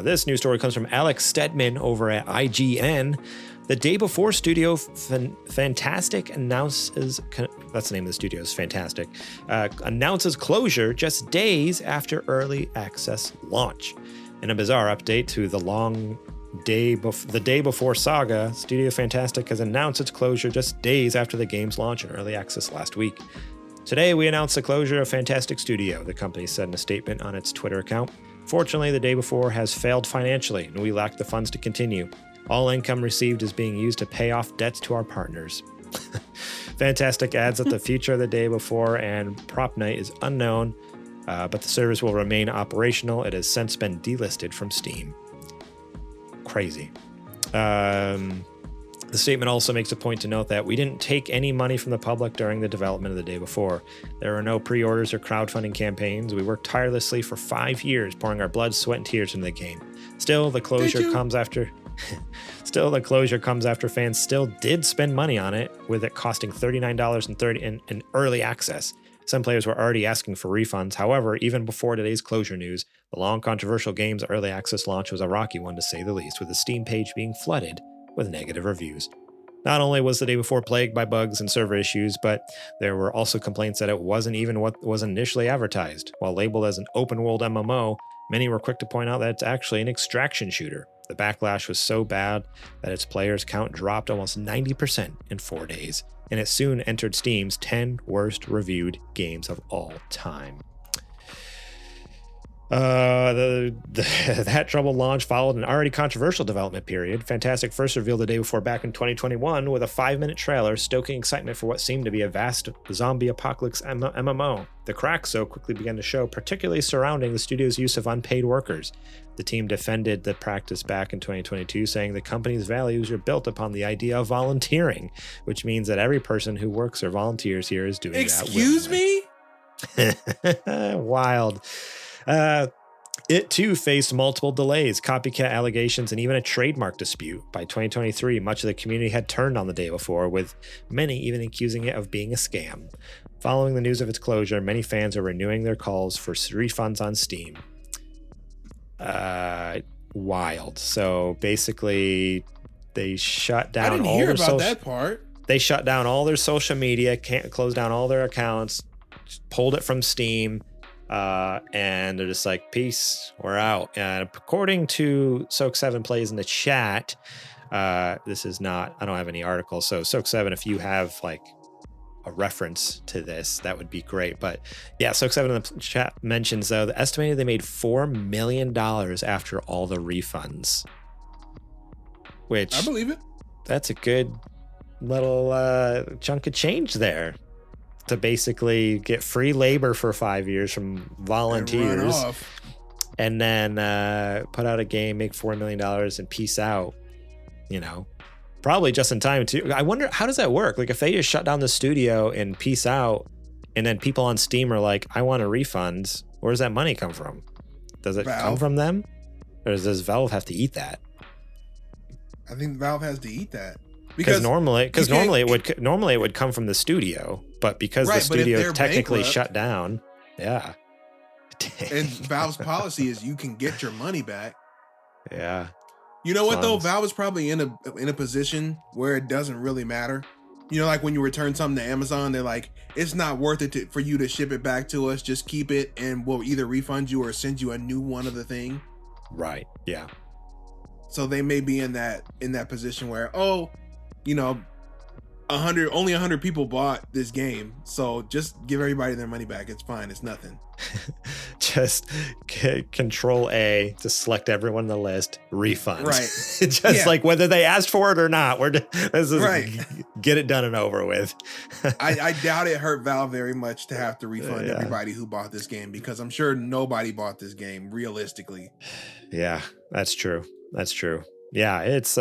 This news story comes from Alex Stedman over at IGN. The day before Studio Fantastic announces, that's the name of the studio, is Fantastic, announces closure just days after early access launch. In a bizarre update to the day before saga, Studio Fantastic has announced its closure just days after the game's launch in early access last week. Today, we announced the closure of Fantastic Studio, the company said in a statement on its Twitter account. Fortunately, the day before has failed financially, and we lack the funds to continue. All income received is being used to pay off debts to our partners. Fantastic adds that the future of the day before and prop night is unknown, but the service will remain operational. It has since been delisted from Steam. Crazy. The statement also makes a point to note that we didn't take any money from the public during the development of the day before. There were no pre-orders or crowdfunding campaigns. We worked tirelessly for 5 years, pouring our blood, sweat, and tears into the game. Still, the closure comes after fans still did spend money on it, with it costing $39.30 in early access. Some players were already asking for refunds. However, even before today's closure news, the long controversial game's early access launch was a rocky one to say the least, with the Steam page being flooded with negative reviews. Not only was the day before plagued by bugs and server issues, but there were also complaints that it wasn't even what was initially advertised. While labeled as an open-world MMO, many were quick to point out that it's actually an extraction shooter. The backlash was so bad that its players count dropped almost 90% in 4 days, and it soon entered Steam's 10 worst reviewed games of all time. That troubled launch followed an already controversial development period. Fantastic first revealed the day before back in 2021 with a 5-minute trailer stoking excitement for what seemed to be a vast zombie apocalypse MMO. The cracks, though, quickly began to show, particularly surrounding the studio's use of unpaid workers. The team defended the practice back in 2022, saying the company's values are built upon the idea of volunteering, which means that every person who works or volunteers here is doing that willingly. Excuse me? Wild. It too faced multiple delays, copycat allegations, and even a trademark dispute. By 2023, much of the community had turned on the day before, with many even accusing it of being a scam. Following the news of its closure, many fans are renewing their calls for refunds on Steam. Wild. So basically, they shut down. I didn't hear about that part. They shut down all their social media, closed down all their accounts, pulled it from Steam. And they're just like, peace, we're out. And according to Soak7 Plays in the chat, this is not, I don't have any articles. So Soak7, if you have like a reference to this, that would be great. But yeah, Soak7 in the chat mentions, though, the estimated they made $4 million after all the refunds. Which, I believe it. That's a good little chunk of change there. To basically get free labor for 5 years from volunteers and then put out a game, make $4 million and peace out, you know, probably just in time too. I wonder, how does that work? Like if they just shut down the studio and peace out and then people on Steam are like, I want a refund. Where does that money come from? Does it come from them? Or does Valve have to eat that? I think Valve has to eat that. Because normally it would come from the studio, but because the studio technically shut down, yeah. And Valve's policy is you can get your money back. Yeah. You know what though? Valve is probably in a position where it doesn't really matter. You know, like when you return something to Amazon, they're like, it's not worth it for you to ship it back to us. Just keep it, and we'll either refund you or send you a new one of the thing. Right. Yeah. So they may be in that position where, you know, 100 people bought this game, so just give everybody their money back. It's fine. It's nothing. Just Control A to select everyone on the list. Refund. Right. Just like whether they asked for it or not. Let's just get it done and over with. I doubt it hurt Valve very much to have to refund everybody who bought this game, because I'm sure nobody bought this game realistically. Yeah, that's true. Yeah, it's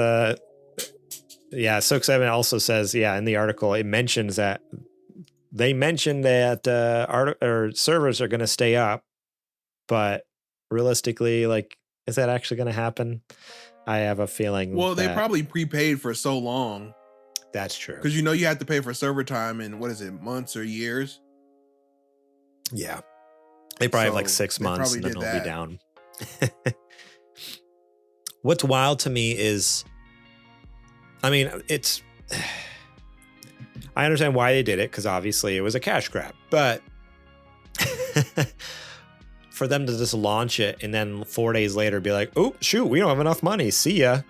Soak7 also says, in the article, it mentions that servers are going to stay up, but realistically, like, is that actually going to happen? I have a feeling. Well, they probably prepaid for so long. That's true. Because you have to pay for server time in, what is it, months or years? Yeah. They probably have like 6 months and then it'll be down. What's wild to me is, I mean, I understand why they did it, because obviously it was a cash grab, but for them to just launch it and then 4 days later be like, oh, shoot, we don't have enough money. See ya.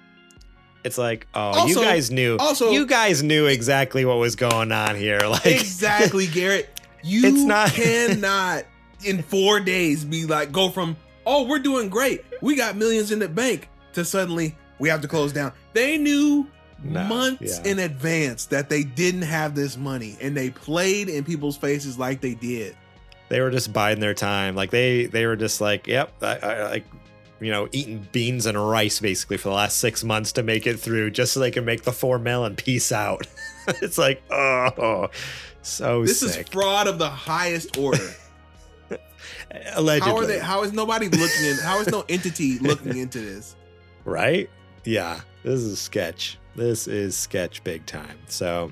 It's like, oh, also, you guys knew exactly what was going on here. Like, exactly, Garrett. Cannot in 4 days be like, go from, oh, we're doing great, we got millions in the bank, to suddenly we have to close down. They knew months in advance that they didn't have this money, and they played in people's faces like they did. They were just biding their time. Like they were just like, yep, I eating beans and rice basically for the last 6 months to make it through, just so they can make the 4 mil and peace out. It's like, oh, so this sick. Is fraud of the highest order. Allegedly. How is nobody looking in? How is no entity looking into this? Right? Yeah, this is sketch. This is sketch big time. So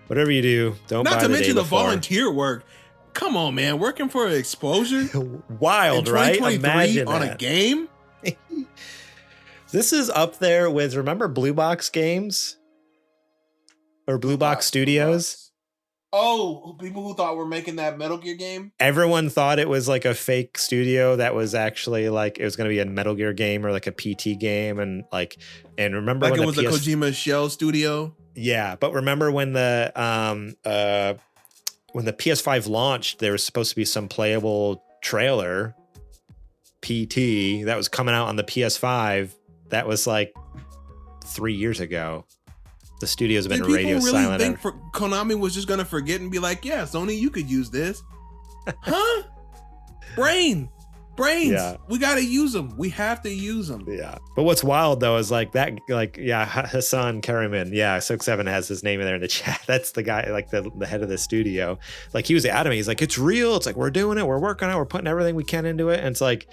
whatever you do, don't buy the day before. Not to mention the volunteer work. Come on, man. Working for exposure? Wild, right? Imagine on a game? This is up there with, remember Blue Box Games? Or Blue Box Studios? Oh, people who thought we're making that Metal Gear game? Everyone thought it was like a fake studio that was actually like, it was going to be a Metal Gear game or like a PT game. And remember like when it was a Kojima Shell studio? Yeah. But remember when the PS5 launched, there was supposed to be some playable trailer, PT, that was coming out on the PS5. That was like 3 years ago. The studios have been radio silent. Did people really think Konami was just going to forget and be like, yeah, Sony, you could use this? Huh? Brains. Yeah. We got to use them. We have to use them. Yeah. But what's wild though is Hassan Kariman. Yeah. 6-7 has his name in there in the chat. That's the guy, like the head of the studio. Like he was adamant. He's like, it's real. It's like, we're doing it. We're working on it. We're putting everything we can into it. And it's like,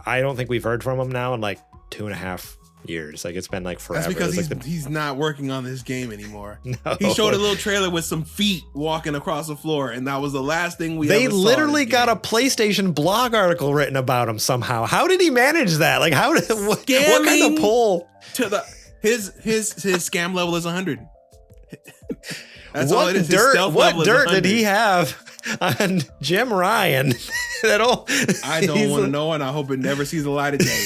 I don't think we've heard from him now in like 2.5 years. Like it's been like forever. That's because he's not working on this game anymore. No. He showed a little trailer with some feet walking across the floor, and that was the last thing we ever saw. They literally got a PlayStation blog article written about him somehow. How did he manage that? Like what kind of pull to his scam level is 100. That's what all it is. What dirt did he have on Jim Ryan? I don't want to know, and I hope it never sees the light of day.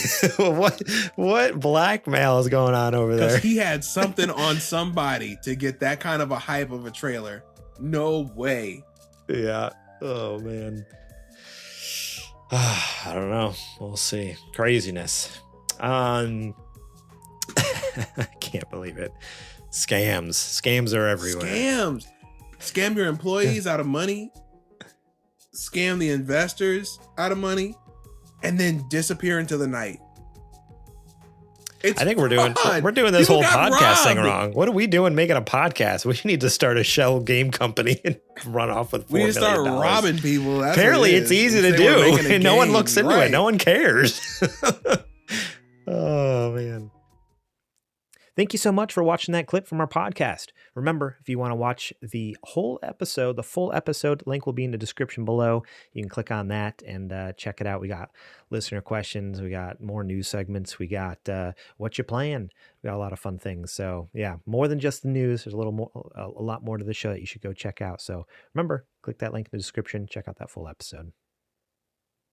What blackmail is going on over there? Because he had something on somebody to get that kind of a hype of a trailer. No way. Yeah. Oh man. I don't know. We'll see. Craziness. I can't believe it. Scams are everywhere. Scam your employees out of money. Scam the investors out of money, and then disappear into the night. I think we're doing this whole podcast thing wrong. What are we doing making a podcast? We need to start a shell game company and run off with $4 million. We need to start robbing people. That's apparently it's easy to do, and no one looks into it. No one cares. Oh man. Thank you so much for watching that clip from our podcast. Remember, if you want to watch the full episode, link will be in the description below. You can click on that and check it out. We got listener questions. We got more news segments. We got what you playing. We got a lot of fun things. So yeah, more than just the news. There's a lot more to the show that you should go check out. So remember, click that link in the description. Check out that full episode.